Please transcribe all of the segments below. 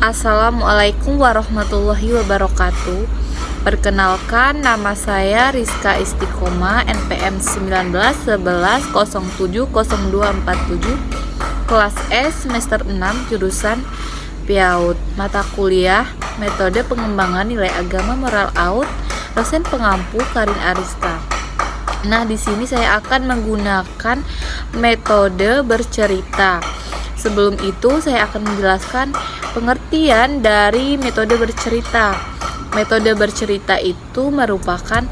Assalamualaikum warahmatullahi wabarakatuh. Perkenalkan, nama saya Rizka Istiqomah, NPM 1911070247, kelas S semester 6, jurusan PIAUD, mata kuliah Metode Pengembangan Nilai Agama Moral AUD, dosen pengampu Karin Ariska. Nah, di sini saya akan menggunakan metode bercerita. Sebelum itu, saya akan menjelaskan pengertian dari metode bercerita. Metode bercerita itu merupakan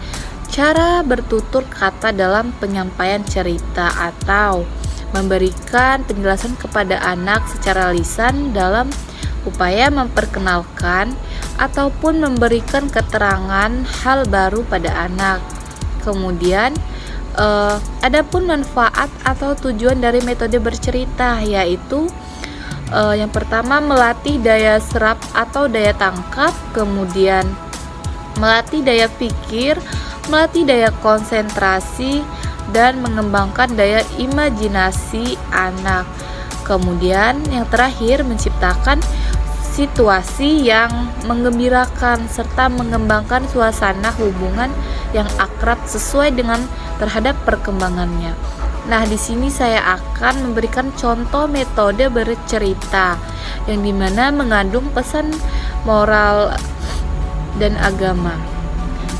cara bertutur kata dalam penyampaian cerita atau memberikan penjelasan kepada anak secara lisan dalam upaya memperkenalkan ataupun memberikan keterangan hal baru pada anak. Kemudian adapun manfaat atau tujuan dari metode bercerita yaitu yang pertama melatih daya serap atau daya tangkap, kemudian melatih daya pikir, melatih daya konsentrasi, dan mengembangkan daya imajinasi anak. Kemudian yang terakhir menciptakan situasi yang menggembirakan serta mengembangkan suasana hubungan yang akrab sesuai dengan terhadap perkembangannya. Nah, di sini saya akan memberikan contoh metode bercerita yang dimana mengandung pesan moral dan agama.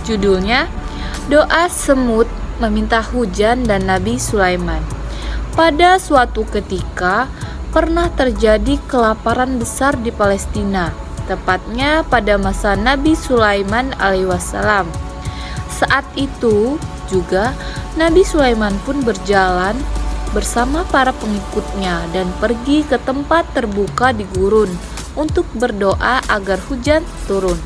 Judulnya Doa Semut Meminta Hujan dan Nabi Sulaiman. Pada suatu ketika pernah terjadi kelaparan besar di Palestina, tepatnya pada masa Nabi Sulaiman alaihissalam. Saat itu juga Nabi Sulaiman pun berjalan bersama para pengikutnya dan pergi ke tempat terbuka di gurun untuk berdoa agar hujan turun.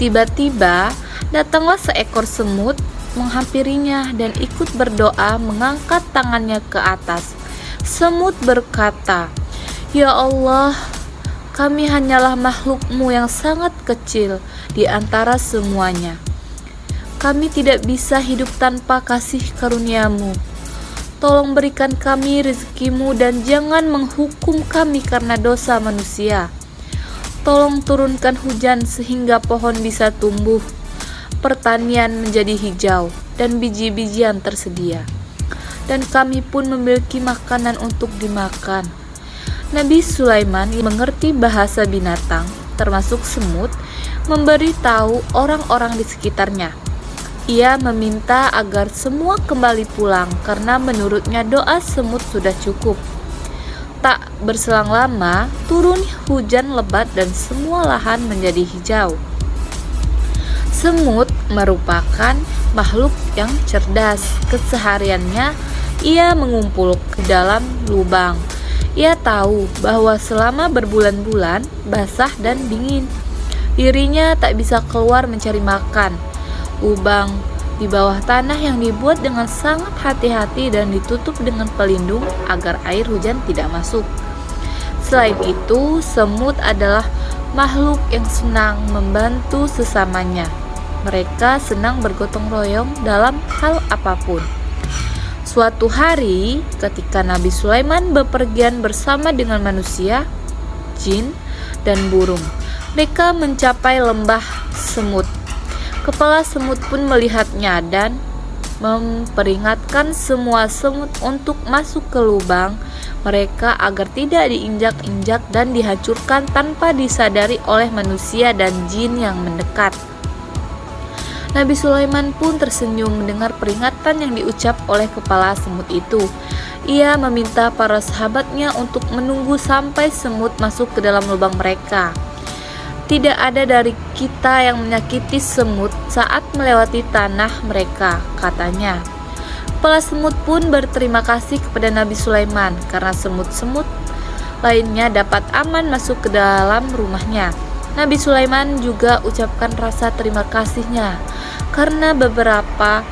Tiba-tiba datanglah seekor semut menghampirinya dan ikut berdoa mengangkat tangannya ke atas. Semut berkata, "Ya Allah, kami hanyalah makhluk-Mu yang sangat kecil di antara semuanya. Kami tidak bisa hidup tanpa kasih karunia-Mu. Tolong berikan kami rezeki-Mu dan jangan menghukum kami karena dosa manusia. Tolong turunkan hujan sehingga pohon bisa tumbuh, pertanian menjadi hijau, dan biji-bijian tersedia. Dan kami pun memiliki makanan untuk dimakan." Nabi Sulaiman yang mengerti bahasa binatang, termasuk semut, memberitahu orang-orang di sekitarnya. Ia meminta agar semua kembali pulang karena menurutnya doa semut sudah cukup. Tak berselang lama, turun hujan lebat dan semua lahan menjadi hijau. Semut merupakan makhluk yang cerdas. Kesehariannya ia mengumpul ke dalam lubang. Ia tahu bahwa selama berbulan-bulan basah dan dingin, dirinya tak bisa keluar mencari makan. Lubang di bawah tanah yang dibuat dengan sangat hati-hati dan ditutup dengan pelindung agar air hujan tidak masuk. Selain itu, semut adalah makhluk yang senang membantu sesamanya. Mereka senang bergotong royong dalam hal apapun. Suatu hari, ketika Nabi Sulaiman bepergian bersama dengan manusia, jin, dan burung, mereka mencapai lembah semut. Kepala semut pun melihatnya dan memperingatkan semua semut untuk masuk ke lubang mereka agar tidak diinjak-injak dan dihancurkan tanpa disadari oleh manusia dan jin yang mendekat. Nabi Sulaiman pun tersenyum mendengar peringatan yang diucap oleh kepala semut itu. Ia meminta para sahabatnya untuk menunggu sampai semut masuk ke dalam lubang mereka. Tidak ada dari kita yang menyakiti semut saat melewati tanah mereka, katanya. Kepala semut pun berterima kasih kepada Nabi Sulaiman karena semut-semut lainnya dapat aman masuk ke dalam rumahnya. Nabi Sulaiman juga ucapkan rasa terima kasihnya karena beberapa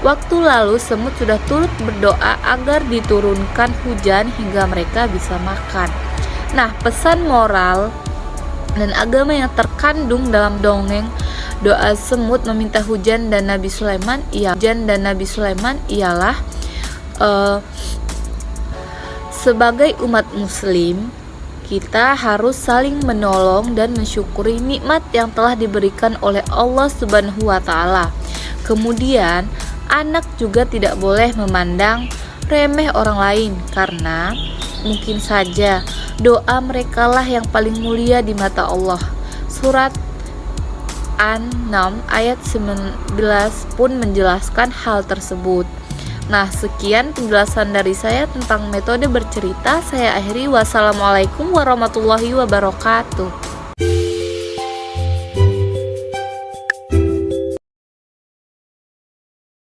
waktu lalu semut sudah turut berdoa agar diturunkan hujan hingga mereka bisa makan. Nah, pesan moral dan agama yang terkandung dalam dongeng doa semut meminta hujan dan Nabi Sulaiman ialah sebagai umat muslim Kita harus saling menolong dan mensyukuri nikmat yang telah diberikan oleh Allah Subhanahu wa taala. Kemudian, anak juga tidak boleh memandang remeh orang lain karena mungkin saja doa merekalah yang paling mulia di mata Allah. Surat An-Naml ayat 19 pun menjelaskan hal tersebut. Nah, sekian penjelasan dari saya tentang metode bercerita. Saya akhiri. Wassalamualaikum warahmatullahi wabarakatuh.